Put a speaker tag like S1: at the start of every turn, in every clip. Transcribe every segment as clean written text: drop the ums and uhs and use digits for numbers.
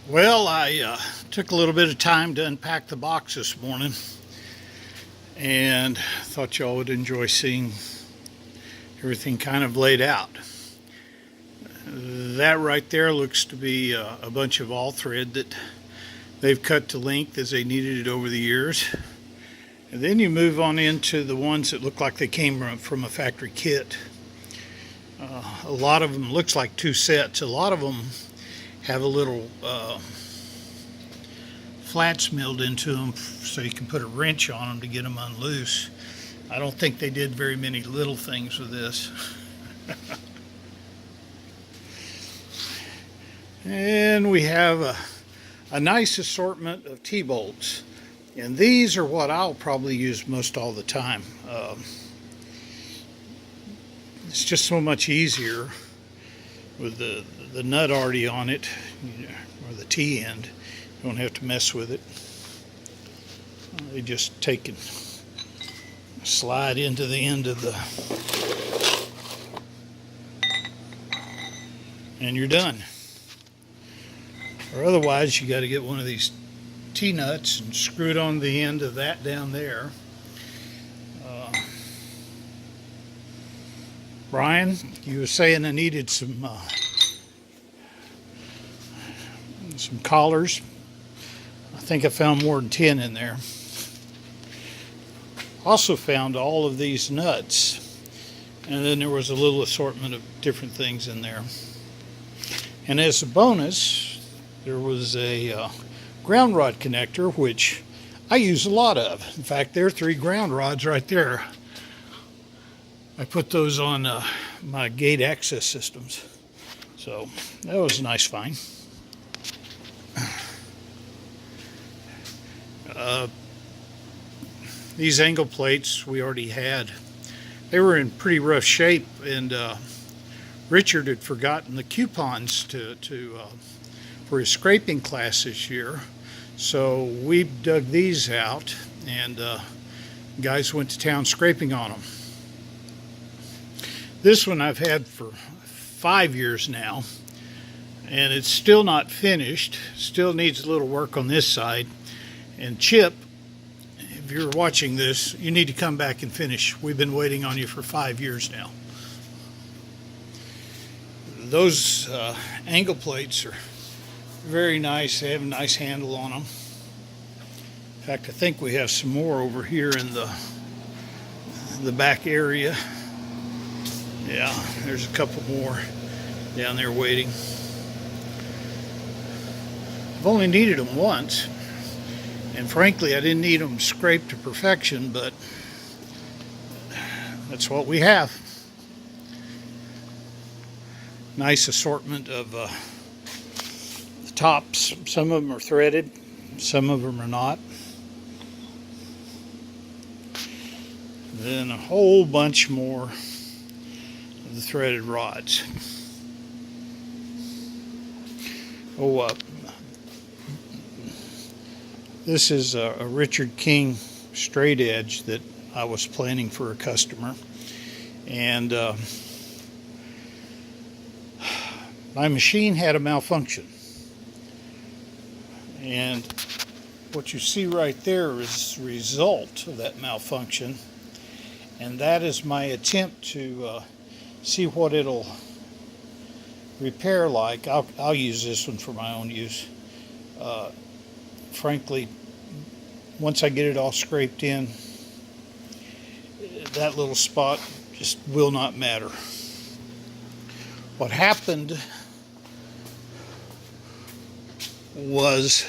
S1: Well, I took a little bit of time to unpack the box this morning and thought y'all would enjoy seeing everything kind of laid out. That right there looks to be a bunch of all thread that they've cut to length as they needed it over the years. And then you move on into the ones that look like they came from a factory kit. A lot of them looks like two sets. A lot of them have a little flats milled into them so you can put a wrench on them to get them unloose. I don't think they did very many little things with this. And we have a nice assortment of T-bolts. And these are what I'll probably use most all the time. It's just so much easier with the nut already on it, or the T-end. You don't have to mess with it. They just take and slide into the end of and you're done. Or otherwise, you got to get one of these T-nuts and screw it on the end of that down there. Brian, you were saying I needed some collars. I think I found more than 10 in there. Also found all of these nuts, and then there was a little assortment of different things in there. And as a bonus, there was a ground rod connector, which I use a lot of. In fact, there are 3 ground rods right there. I put those on my gate access systems. So that was a nice find. These angle plates we already had. They were in pretty rough shape, and Richard had forgotten the coupons for his scraping class this year. So we dug these out, and guys went to town scraping on them. This one I've had for 5 years now, and it's still not finished. Still needs a little work on this side. And Chip, if you're watching this, you need to come back and finish. We've been waiting on you for 5 years now. Those angle plates are very nice. They have a nice handle on them. In fact, I think we have some more over here in the back area. Yeah, there's a couple more down there waiting. I've only needed them once, and frankly, I didn't need them scraped to perfection, but that's what we have. Nice assortment of the tops. Some of them are threaded, some of them are not. Then a whole bunch more the threaded rods. This is a Richard King straight edge that I was planning for a customer, and my machine had a malfunction, and what you see right there is the result of that malfunction, and that is my attempt to see what it'll repair like. I'll use this one for my own use. Frankly, once I get it all scraped in, that little spot just will not matter. What happened was,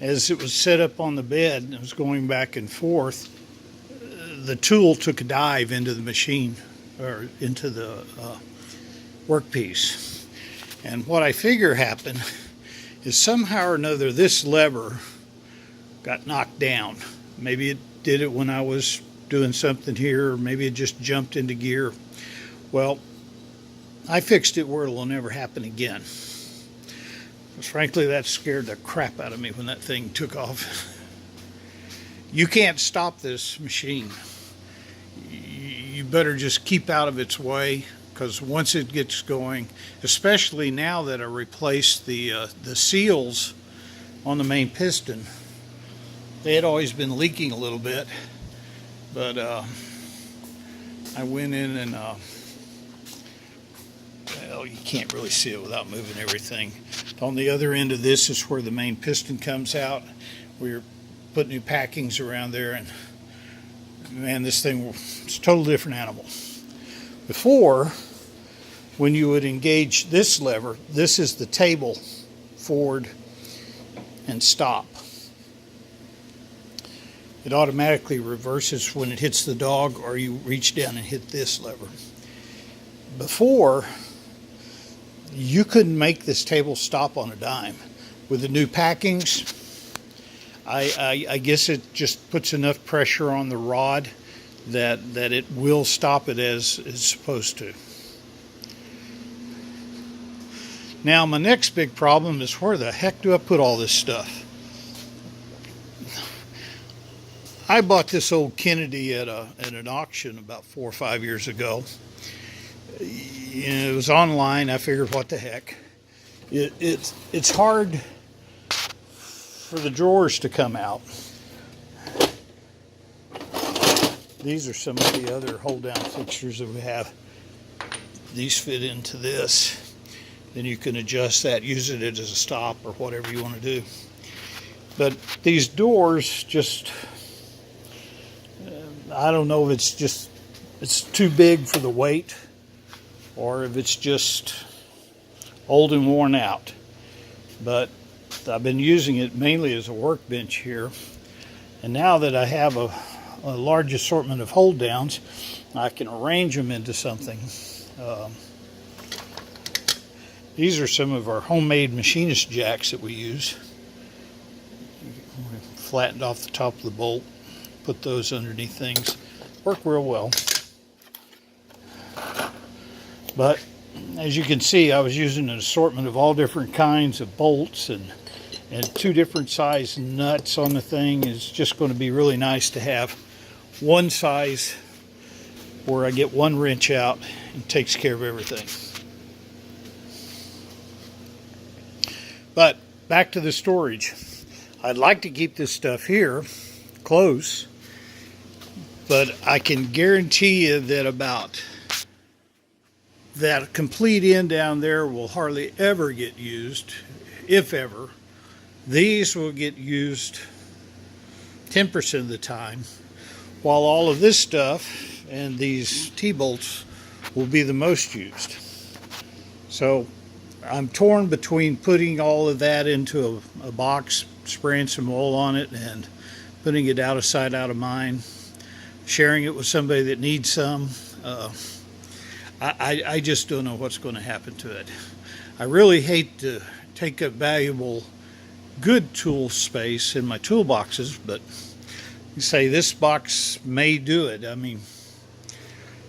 S1: as it was set up on the bed and it was going back and forth, the tool took a dive into the machine, or into the workpiece. And what I figure happened is somehow or another this lever got knocked down. Maybe it did it when I was doing something here, or maybe it just jumped into gear. Well, I fixed it where it will never happen again. Because frankly, that scared the crap out of me when that thing took off. You can't stop this machine. You better just keep out of its way, because once it gets going, especially now that I replaced the seals on the main piston, they had always been leaking a little bit, but I went in and well, you can't really see it without moving everything. On the other end of this is where the main piston comes out. We're putting new packings around there, and man, this thing is a totally different animal. Before, when you would engage this lever, this is the table, forward and stop. It automatically reverses when it hits the dog, or you reach down and hit this lever. Before, you couldn't make this table stop on a dime. With the new packings, I guess it just puts enough pressure on the rod that it will stop it as it's supposed to. Now, my next big problem is, where the heck do I put all this stuff? I bought this old Kennedy at an auction about 4 or 5 years ago. It was online. I figured, what the heck? It's hard for the drawers to come out. These are some of the other hold-down fixtures that we have. These fit into this. Then you can adjust that, use it as a stop or whatever you want to do. But these doors just, I don't know if it's too big for the weight, or if it's just old and worn out. But I've been using it mainly as a workbench here. And now that I have a large assortment of hold downs, I can arrange them into something. These are some of our homemade machinist jacks that we use. We flattened off the top of the bolt, put those underneath things. Work real well. But as you can see, I was using an assortment of all different kinds of bolts, and 2 different size nuts on the thing. Is just going to be really nice to have one size where I get one wrench out and takes care of everything. But back to the storage. I'd like to keep this stuff here close, but I can guarantee you that about that complete end down there will hardly ever get used, if ever. These will get used 10% of the time, while all of this stuff and these T-bolts will be the most used. So I'm torn between putting all of that into a box, spraying some oil on it, and putting it out of sight, out of mind, sharing it with somebody that needs some. I just don't know what's going to happen to it. I really hate to take up valuable, good tool space in my toolboxes, but you say this box may do it. I mean,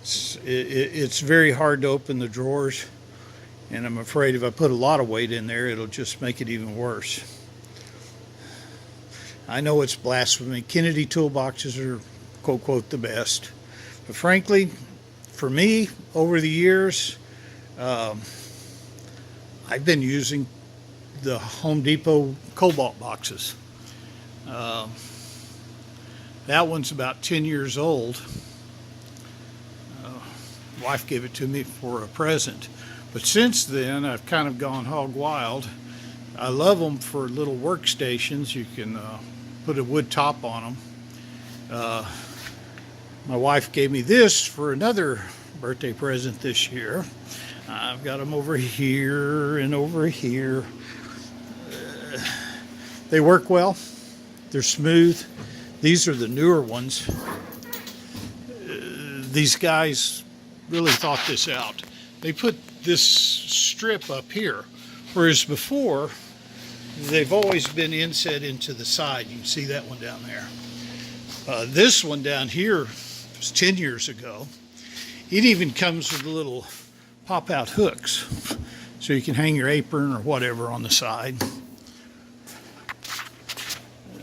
S1: it's very hard to open the drawers, and I'm afraid if I put a lot of weight in there, it'll just make it even worse. I know it's blasphemy. Kennedy toolboxes are, quote, quote, the best. But frankly, for me, over the years, I've been using the Home Depot Cobalt boxes. That one's about 10 years old. Wife gave it to me for a present. But since then, I've kind of gone hog wild. I love them for little workstations. You can put a wood top on them. My wife gave me this for another birthday present this year. I've got them over here and over here. They work well. They're smooth. These are the newer ones. These guys really thought this out. They put this strip up here, whereas before they've always been inset into the side. You can see that one down there. This one down here was 10 years ago. It even comes with little pop-out hooks, so you can hang your apron or whatever on the side.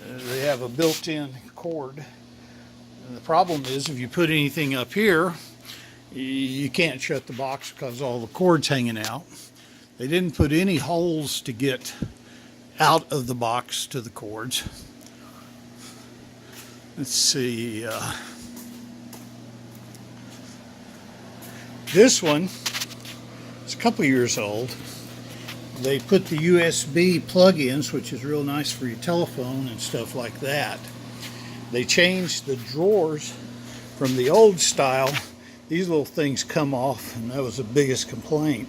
S1: They have a built-in cord. And the problem is, if you put anything up here, You can't shut the box because all the cord's hanging out. They didn't put any holes to get out of the box to the cords. Let's see. This one is a couple years old. They put the USB plug-ins, which is real nice for your telephone and stuff like that. They changed the drawers from the old style. These little things come off, and that was the biggest complaint.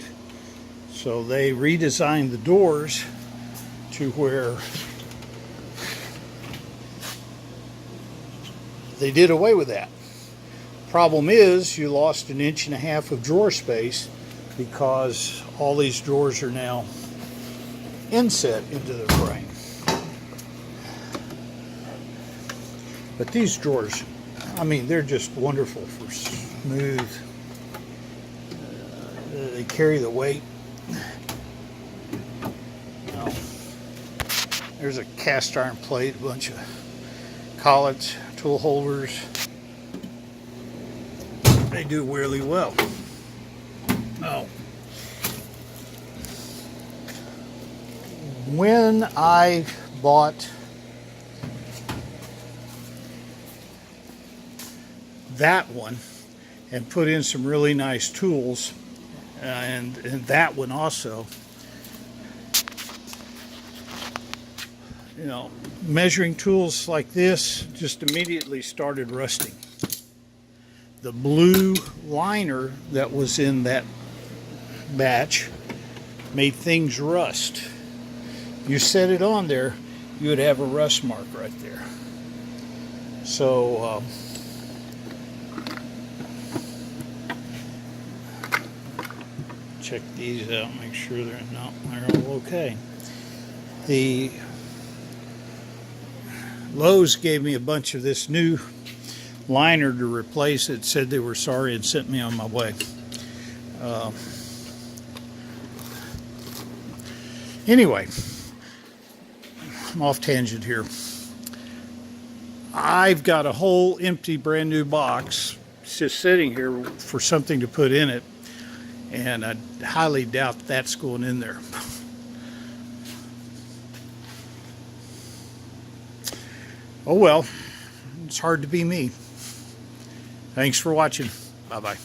S1: So they redesigned the doors to where they did away with that. Problem is, you lost 1.5 inches of drawer space because all these drawers are now inset into the frame. But these drawers, I mean, they're just wonderful for smooth. They carry the weight. Now, there's a cast iron plate, a bunch of collets, tool holders. They do really well. Oh. When I bought that one and put in some really nice tools, and that one also, you know, measuring tools like this just immediately started rusting. The blue liner that was in that batch made things rust. You set it on there, you would have a rust mark right there. So check these out, make sure they're all okay. The Lowe's gave me a bunch of this new liner to replace it. Said they were sorry and sent me on my way. Anyway, I'm off tangent here. I've got a whole empty brand new box just sitting here for something to put in it, and I highly doubt that's going in there. Oh well, it's hard to be me. Thanks for watching. Bye-bye.